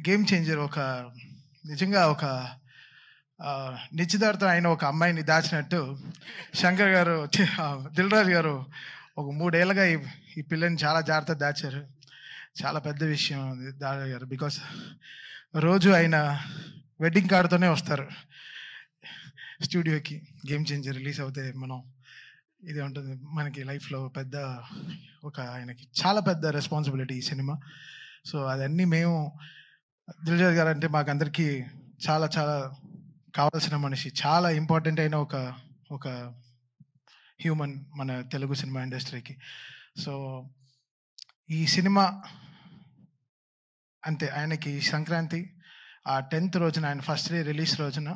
Game changer. ఒక నిజంగా ఒక నిశ్చితార్థం అయిన ఒక అమ్మాయిని దాచినట్టు శంకర్ గారు, దిల్ రాజు గారు ఒక 3 ఏళ్ళగా ఈ పిల్లని చాలా జాగ్రత్తగా దాచారు. చాలా పెద్ద విషయం అది దాదా గారు. బికాస్ రోజు ఆయన వెడ్డింగ్ కార్డుతోనే వస్తారు స్టూడియోకి. గేమ్ చేంజర్ రిలీజ్ అవుతే మనం ఇది ఉంటుంది మనకి లైఫ్లో పెద్ద ఒక ఆయనకి చాలా పెద్ద రెస్పాన్సిబిలిటీ ఈ సినిమా. సో అదన్నీ మేము దిల్రాజు గారు అంటే మాకందరికీ చాలా చాలా కావాల్సిన మనిషి, చాలా ఇంపార్టెంట్ అయిన ఒక హ్యూమన్ మన తెలుగు సినిమా ఇండస్ట్రీకి. సో ఈ సినిమా అంతే ఆయనకి సంక్రాంతి ఆ 10th రోజున, ఆయన ఫస్ట్ డే రిలీజ్ రోజున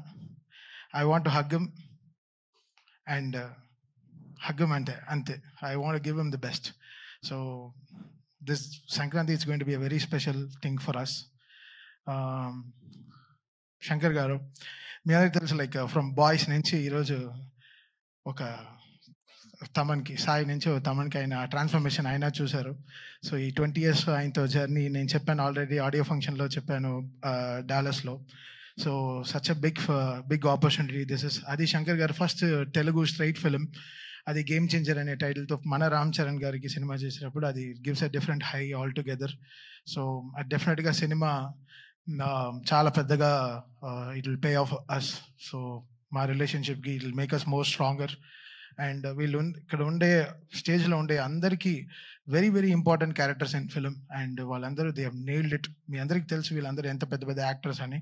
I want to hug him and hug him ante I want to give him the best. So this Sankranti is going to be a very special thing for us. Shankar garu మీ అందరికి తెలుసు, like from boys నుంచి ఈరోజు ఒక తమన్కి, సాయి నుంచి తమన్కి ఆయన transformation అయినా చూశారు. So ఈ 20 years ఆయనతో జర్నీ నేను చెప్పాను ఆల్రెడీ, ఆడియో ఫంక్షన్లో చెప్పాను డాలస్లో. So such a big opportunity this is. అది Shankar garu first Telugu straight film, అది గేమ్ చేంజర్ అనే టైటిల్తో మన రామ్ చరణ్ గారికి సినిమా చేసినప్పుడు అది gives a different high altogether. So డెఫినెట్గా సినిమా చాలా పెద్దగా it will pay off us. So మా రిలేషన్షిప్కి it will make us more stronger. And వీళ్ళు ఇక్కడ ఉండే స్టేజ్లో ఉండే అందరికీ very very important characters in film, and వాళ్ళందరూ దే హవ్ నెయిల్డ్ ఇట్. మీ అందరికీ తెలుసు వీళ్ళందరూ ఎంత పెద్ద పెద్ద యాక్టర్స్ అని,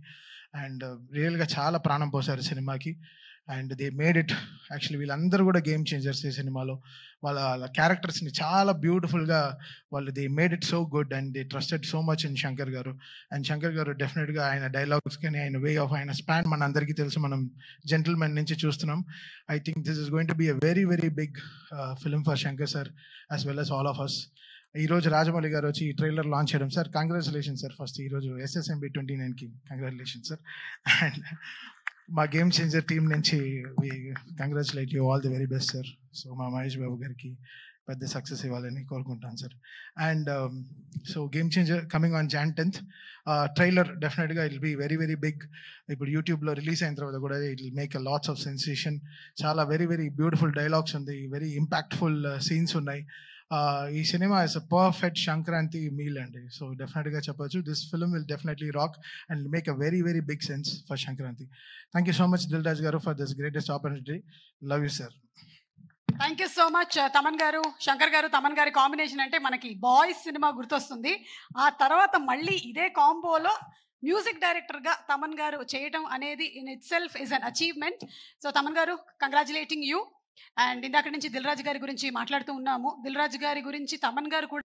అండ్ రియల్గా చాలా ప్రాణం పోసారు సినిమాకి. And they made it. Actually వీళ్ళందరూ కూడా గేమ్ చేంజర్స్ ఈ సినిమాలో. వాళ్ళ క్యారెక్టర్స్ని చాలా బ్యూటిఫుల్గా వాళ్ళు they made it so good, and they trusted so much in Shankar గారు. అండ్ శంకర్ గారు డెఫినెట్గా ఆయన డైలాగ్స్ కానీ ఆయన వే ఆఫ్ ఆయన స్పాన్ మన అందరికీ తెలుసు, మనం జెంటిల్మెన్ నుంచి చూస్తున్నాం. I think this is going to be a very very big film for Shankar sir as well as all of us. ఈరోజు రాజమౌళి గారు వచ్చి ఈ ట్రైలర్ లాంచ్ చేయడం, సార్ కంగ్రాచులేషన్ సార్. ఫస్ట్ ఈరోజు SSMB 29కి కంగ్రాచులేషన్ సార్. అండ్ మా game changer team నుంచి we congratulate you, all the very best sir. So మా మహేష్ బాబు గారికి పెద్ద సక్సెస్ ఇవ్వాలని కోరుకుంటాను sir. And so game changer coming on Jan 10th. Trailer డెఫినెట్గా it will be very very big. ఇప్పుడు యూట్యూబ్లో release అయిన తర్వాత కూడా it will make a lots of sensation. చాలా వెరీ వెరీ బ్యూటిఫుల్ డైలాగ్స్ ఉంది, వెరీ ఇంపాక్ట్ఫుల్ సీన్స్ ఉన్నాయి. ఈ సినిమా is a perfect Sankranti meal అండి. సో డెఫినెట్గా చెప్పొచ్చు this film will definitely rock and make a very very big sense for Sankranti. Thank you so much Dil Raju garu for this greatest opportunity. Love you sir. Thank you so much Thaman గారు. శంకర్ గారు తమన్ గారి combination అంటే మనకి boys cinema గుర్తొస్తుంది. ఆ తర్వాత మళ్ళీ ఇదే కాంబోలో మ్యూజిక్ డైరెక్టర్గా తమన్ గారు చేయటం అనేది in it self is an achievement. So Thaman గారు కంగ్రాచులేటింగ్ యూ. అండ్ ఇందాక నుంచి దిల్ రాజు గారి గురించి మాట్లాడుతూ ఉన్నాము. దిల్ రాజు గారి గురించి తమన్ గారు కూడా